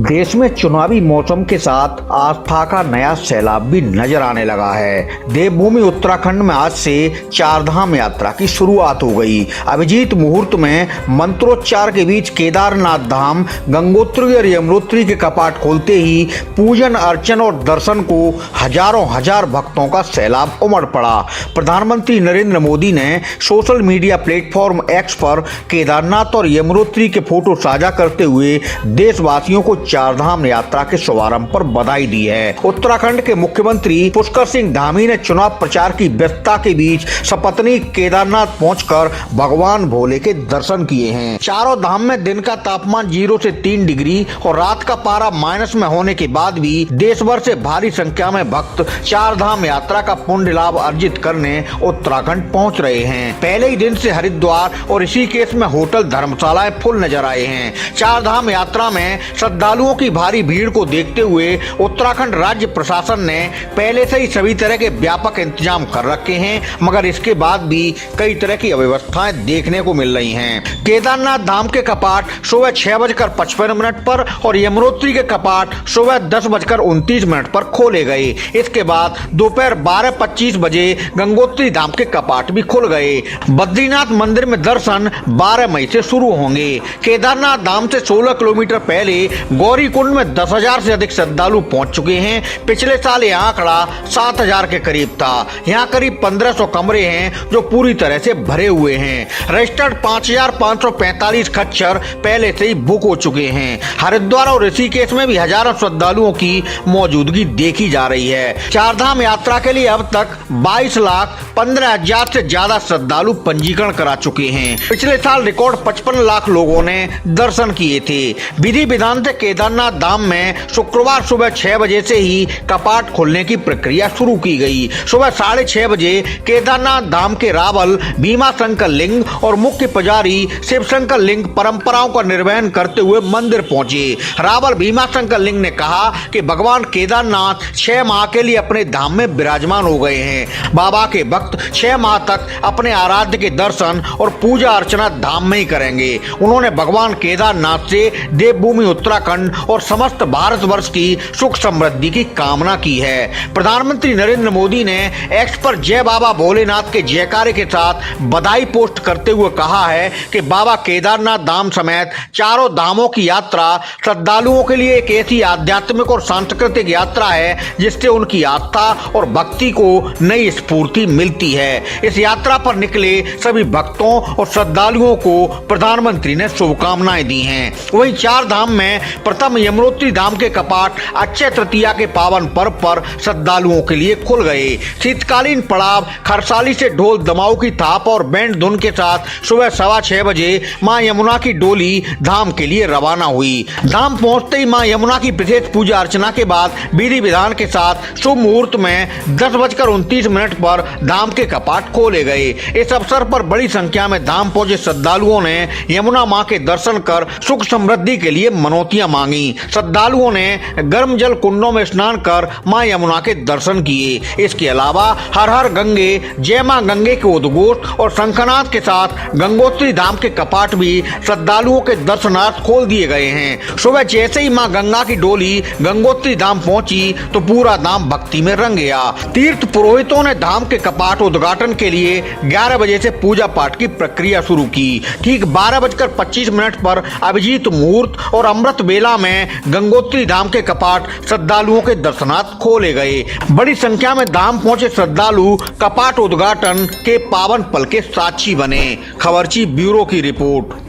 देश में चुनावी मौसम के साथ आस्था का नया सैलाब भी नजर आने लगा है। देवभूमि उत्तराखंड में आज से चारधाम यात्रा की शुरुआत हो गई। अभिजीत मुहूर्त में मंत्रोच्चार के बीच केदारनाथ धाम, गंगोत्री और यमुनोत्री के कपाट खोलते ही पूजन अर्चन और दर्शन को हजारों हजार भक्तों का सैलाब उमड़ पड़ा। प्रधानमंत्री नरेंद्र मोदी ने सोशल मीडिया प्लेटफॉर्म एक्स पर केदारनाथ और यमुनोत्री के फोटो साझा करते हुए देशवासियों को चारधाम यात्रा के शुभारंभ पर बधाई दी है। उत्तराखंड के मुख्यमंत्री पुष्कर सिंह धामी ने चुनाव प्रचार की व्यस्तता के बीच सपत्नी केदारनाथ पहुंचकर भगवान भोले के दर्शन किए हैं। चारों धाम में दिन का तापमान 0 से 3 डिग्री और रात का पारा माइनस में होने के बाद भी देश भर से भारी संख्या में भक्त चारधाम यात्रा का पुण्य लाभ अर्जित करने उत्तराखंड पहुंच रहे हैं। पहले ही दिन से हरिद्वार और ऋषिकेश में होटल धर्मशालाएं फुल नजर आए हैं। चारधाम यात्रा में श्रद्धालुओं की भारी भीड़ को देखते हुए उत्तराखंड राज्य प्रशासन ने पहले से ही सभी तरह के व्यापक इंतजाम कर रखे हैं, मगर इसके बाद भी कई तरह की अव्यवस्थाएं देखने को मिल रही हैं। केदारनाथ धाम के कपाट सुबह 6:55 पर और यमुनोत्री के कपाट सुबह 10:29 पर खोले गए। इसके बाद दोपहर 12:25 बजे गंगोत्री धाम के कपाट भी खुल गए। बद्रीनाथ मंदिर में दर्शन 12 मई से शुरू होंगे। केदारनाथ धाम से 16 किलोमीटर पहले गौरीकुंड में 10,000 से अधिक श्रद्धालु पहुंच चुके हैं। पिछले साल यह आंकड़ा 7,000 के करीब था। यहां करीब 1500 कमरे हैं जो पूरी तरह से भरे हुए हैं। रजिस्टर्ड 5,545 खच्चर पहले से ही बुक हो चुके हैं। हरिद्वार और ऋषिकेश में भी हजारों श्रद्धालुओं की मौजूदगी देखी जा रही है। चारधाम यात्रा के लिए अब तक 22,15,000 से ज्यादा श्रद्धालु पंजीकरण करा चुके हैं। पिछले साल रिकॉर्ड 55 लाख लोगों ने दर्शन किए थे। विधि विधान से केदारनाथ धाम में शुक्रवार सुबह 6 बजे से ही कपाट खोलने की प्रक्रिया शुरू की गई। सुबह 6:30 बजे केदारनाथ धाम के रावल भीमाशंकर लिंग और मुख्य पुजारी शिवशंकर लिंग परंपराओं का निर्वहन करते हुए मंदिर पहुंचे। रावल भीमाशंकर लिंग ने कहा कि भगवान केदारनाथ 6 माह के लिए अपने धाम में विराजमान हो गए हैं। बाबा के भक्त 6 माह तक अपने आराध्य के दर्शन और पूजा अर्चना धाम में ही करेंगे। उन्होंने भगवान केदारनाथ से देवभूमि उत्तराखंड और समस्त भारतवर्ष की सुख समृद्धि की कामना की है। प्रधानमंत्री नरेंद्र मोदी ने एक्स पर जय बाबा भोलेनाथ के जयकारे के साथ बधाई पोस्ट करते हुए कहा है कि बाबा केदारनाथ धाम समेत चारों धामों की यात्रा श्रद्धालुओं के लिए एक ऐसी आध्यात्मिक और सांस्कृतिक यात्रा है जिससे उनकी आस्था और भक्ति को नई स्फूर्ति मिलती है। इस यात्रा पर निकले सभी भक्तों और श्रद्धालुओं को प्रधानमंत्री ने शुभकामनाएं दी हैं। वहीं चार धाम में प्रथम यमुनोत्री धाम के कपाट अक्षय तृतीया के पावन पर्व पर श्रद्धालुओं के लिए खुल गए। शीतकालीन पड़ाव खरसाली से ढोल दमाऊ की थाप और बैंड धुन के साथ सुबह 6:15 बजे मां यमुना की डोली धाम के लिए रवाना हुई। धाम पहुंचते ही मां यमुना की विशेष पूजा अर्चना के बाद विधि विधान के साथ शुभ मुहूर्त में 10:29 पर धाम के कपाट खोले गए। इस अवसर पर बड़ी संख्या में धाम पहुंचे श्रद्धालुओं ने यमुना मां के दर्शन कर सुख समृद्धि के लिए मनौतियां मांगी। श्रद्धालुओं ने गर्म जल कुंडों में स्नान कर मां यमुना के दर्शन किए। इसके अलावा हर हर गंगे, जय मां गंगे के उद्घोष और शंखनाद के साथ गंगोत्री धाम के कपाट भी श्रद्धालुओं के दर्शनार्थ खोल दिए गए हैं। सुबह जैसे ही मां गंगा की डोली गंगोत्री धाम पहुंची तो पूरा धाम भक्ति में रंग गया। तीर्थ पुरोहितों ने धाम के कपाट उद्घाटन के लिए 11 बजे से पूजा पाठ की प्रक्रिया शुरू की। ठीक 12:25 पर अभिजीत मुहूर्त और अमृत बेला में गंगोत्री धाम के कपाट श्रद्धालुओं के दर्शनार्थ खोले गए। बड़ी संख्या में धाम पहुंचे श्रद्धालु कपाट उद्घाटन के पावन पल के साक्षी बने। खबरची ब्यूरो की रिपोर्ट।